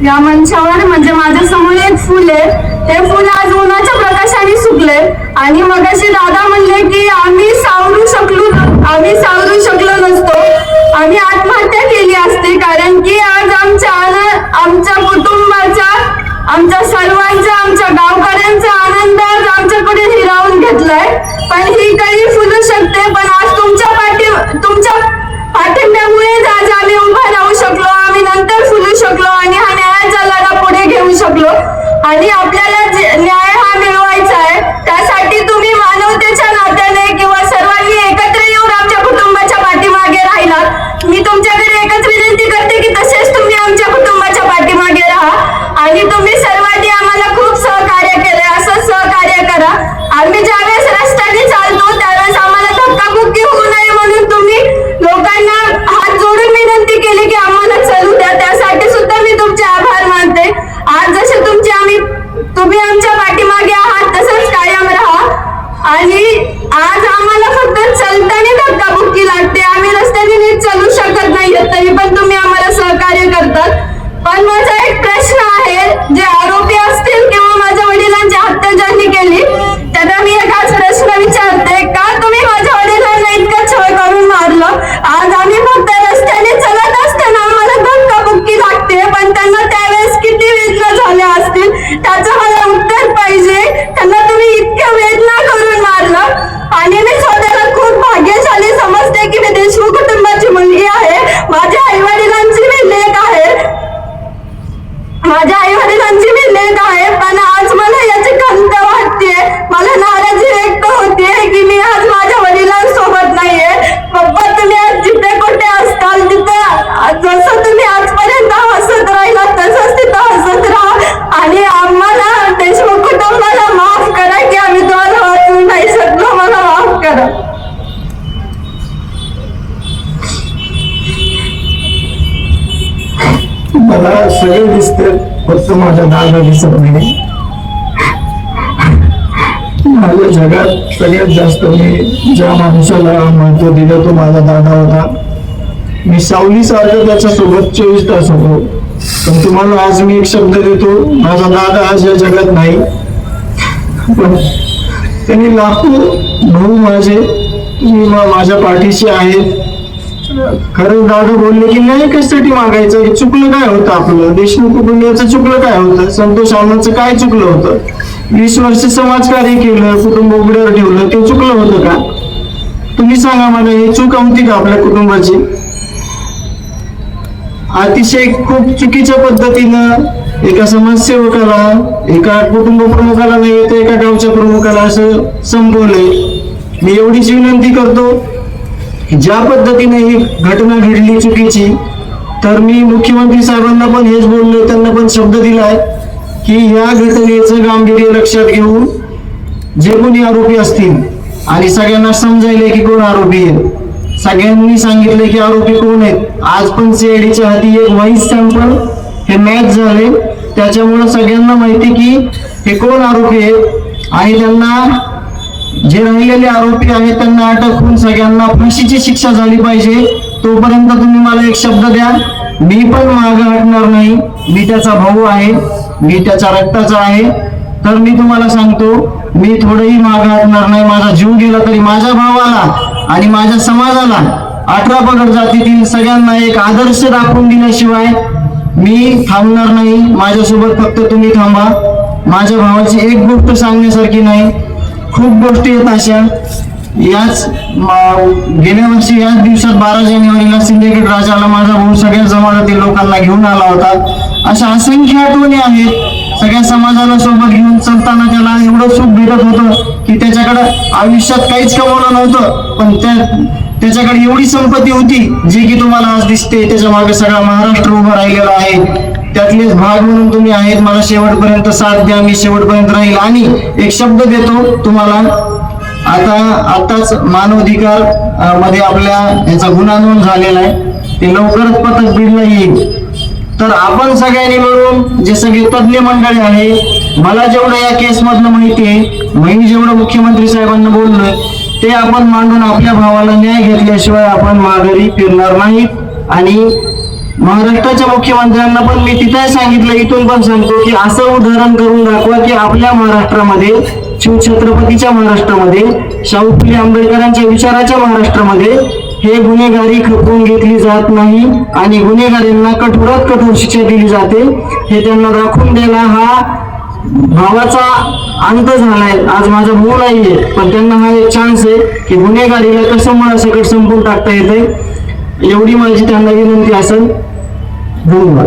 या मंचावर म्हणजे माझ्या समोर एक फुल आहे, ते फुल आज उन्हाच्या प्रकाशाने सुकले आणि मगाशी दादा म्हणले की आम्ही सावरू शकलो नसतो, आम्ही आत्महत्या केली असती, कारण की आज आमच्या कुटुंबाचा, आमच्या सर्वांचा, आमच्या गावकऱ्यांचा आनंद आज आमच्याकडे हिरावून घेतलाय. पण ही काही फुलू शकते, पण आज तुमच्या पाठिंब्यामुळे आज आम्ही उभा राहू शकलो, आम्ही नंतर फुलू शकलो आणि हा न्यायाचा लढा पुढे घेऊ शकलो. आणि आपल्याला न्याय हा मिळवायचा आहे, त्यासाठी तुम्ही मानवतेच्या नात्याने किंवा सर्वांनी एकत्र येऊन आमच्या कुटुंबाच्या पाठीमागे राहिलात. मी तुमच्याकडे एकच विनंती करते की तसेच तुम्ही आमच्या कुटुंबाच्या पाठीमागे राहा आणि तुम्ही सर्वांनी आम्हाला खूप सहकार्य केले, असं सहकार्य करा. आम्ही ज्यावेळेस रस्त्याने चालतो त्यावेळेस आम्हाला धक्काबुक्की होऊ नये म्हणून तुम्ही लोकांना हात जोडून विनंती केली की आम्हाला चालू द्या, त्यासाठी सुद्धा मी तुमचे आभार मानते. आज जसे तुम्ही आमच्या पाठीमागे आहात तसंच कायम राहा. आणि आज आम्हाला फक्त चलताना धक्काबुक्की लागते, आम्ही रस्त्याने नीट चालू शकत नाहीये, तरी पण तुम्ही आम्हाला सहकार्य करतात. पण माझा एक प्रश्न आहे, जे आरोपी असतील किंवा माझ्या वडिलांची हत्या ज्यांनी केली त्यांना मी एक आज प्रश्न विचारते, का तुम्ही माझ्या वडिलांना इतकं छळ करून मारलं? आज आम्ही फक्त रस्त्याने चलत असताना आम्हाला धक्काबुक्की लागते, पण त्यांना त्यावेळेस किती वेदना झाल्या असतील त्याचं मला उत्तर पाहिजे. त्यांना तुम्ही इतक्या वेदना करून मारलं. आणि मी स्वतःला खूप भाग्यशाली समजते की मी देशमुख कुटुंबाची मुलगी आहे, माझ्या आई वडिलांची मी लेक आहे, पण आज मला याची खंत वाटते, मला नाराजी व्यक्त होते की मी आज माझ्या वडिलांसोबत नाहीये. पप्पा, तुम्ही आज जिथे कुठे असताल तिथं जसं तुम्ही आजपर्यंत हसत राहिला तसंच तिथं हसत राहा आणि आम्हाला देशमुख कुटुंबाला माफ करा की आम्ही तुम्हाला वाचवू नाही शकलो, मला माफ करा. मला सगळे दिसते, फक्त माझ्या दादा दिसत नाही. माझ्या जगात सगळ्यात जास्त मी ज्या माणसाला महत्व दिलं तो माझा दादा होता. मी सावलीसारखं त्याच्यासोबत 24 तास होतो. पण तुम्हाला आज मी एक शब्द देतो, माझा दादा आज या जगात नाही, पण त्यांनी लाखो भाऊ माझ्या पाठीशी आहेत. खरंच दादा बोलले की नाही कशासाठी मागायचं, हे चुकलं काय होतं आपलं, देशमुख कुटुंबियाचं चुकलं काय होतं, संतोष अण्णांचं काय चुकलं होतं, 20 वर्ष समाजकार्य केलं, कुटुंब उघड्यावर ठेवलं, ते चुकलं होतं का? तुम्ही सांगा मला, ही चूक होती का आपल्या कुटुंबाची? अतिशय खूप चुकीच्या पद्धतीनं एका समाजसेवकाला, एका कुटुंब प्रमुखाला नाही तर एका गावच्या प्रमुखाला असं संपवलंय. मी एवढीच विनंती करतो, ज्या पद्धतीने ही घटना घडली चुकीची, तर मी मुख्यमंत्री साहेबांना पण हेच बोललो, त्यांना पण शब्द दिलाय की या घटनेचं गांभीर्य लक्षात घेऊन जे कोणी आरोपी असतील आणि सगळ्यांना समजायले की कोण आरोपी आहे, सगळ्यांनी सांगितले की आरोपी कोण आहेत. आज पण सीआयडीच्या हाती एक व्हॉइस सॅम्पल हे मॅच झाले, त्याच्यामुळे सगळ्यांना माहिती की हे कोण आरोपी आहेत आणि त्यांना जे राहिलेले आरोपी आहेत त्यांना अटक होऊन सगळ्यांना फाशीची शिक्षा झाली पाहिजे. तोपर्यंत तुम्ही मला एक शब्द द्या, मी पण मागे हटणार नाही. मी त्याचा भाऊ आहे, मी त्याच्या रक्ताचा आहे, तर मी तुम्हाला सांगतो, मी थोडंही मागे हटणार नाही. माझा जीव गेला तरी माझ्या भावाला आणि माझ्या समाजाला, 18 पगड जातीतील सगळ्यांना एक आदर्श दाखवून दिल्याशिवाय मी थांबणार नाही. माझ्यासोबत फक्त तुम्ही थांबा. माझ्या भावाची एक गोष्ट सांगण्यासारखी नाही, खूप गोष्टी आहेत अशा. गेल्या वर्षी याच दिवसात 12 जानेवारीला सिंदखेड राजाला माझा भाऊ सगळ्या जमातीतील लोकांना घेऊन आला होता. अशा असंख्य आठवणी आहेत. सगळ्या समाजाला सोबत घेऊन चालताना त्याला एवढं सुख भेटत होतं की त्याच्याकडे आयुष्यात काहीच कमवलं नव्हतं, पण त्याच्याकडे एवढी संपत्ती होती जी की तुम्हाला आज दिसते. त्याच्या मागे सगळा महाराष्ट्र उभा राहिलेला आहे, त्यातलेच भाग म्हणून तुम्ही आहेत. मला शेवटपर्यंत साथ द्या, मी शेवटपर्यंत राहील. आणि एक शब्द देतो तुम्हाला, आताच मानवाधिकार मध्ये आपल्या याचा गुन्हा नोंद झालेला आहे, ते लवकरच पथक बीडला येईल. तर आपण सगळ्यांनी मिळून जे सगळे तज्ञ मंडळी आहे, मला जेवढं या केस मधलं माहिती आहे, मी जेवढं मुख्यमंत्री साहेबांना बोललोय ते आपण मांडून आपल्या भावाला न्याय घेतल्याशिवाय आपण माघारी फिरणार नाहीत. आणि महाराष्ट्राच्या मुख्यमंत्र्यांना पण मी तिथे सांगितलं, इथून पण सांगतो की असं उदाहरण करून दाखवा की आपल्या महाराष्ट्रामध्ये, शिवछत्रपतीच्या महाराष्ट्रामध्ये, शाहू फुले आंबेडकरांच्या विचाराच्या महाराष्ट्रामध्ये हे गुन्हेगारी खपवून घेतली जात नाही आणि गुन्हेगारांना कठोरात कठोर शिक्षा दिली जाते. हे त्यांना दाखवून द्यायला हा भावाचा अंत झालाय. आज माझा भाऊ नाहीये, पण त्यांना हा एक चान्स आहे की गुन्हेगारीला कसं मुळासकट संपून टाकता येते. एवढी माझी त्यांना विनंती असेल. धन्यवाद.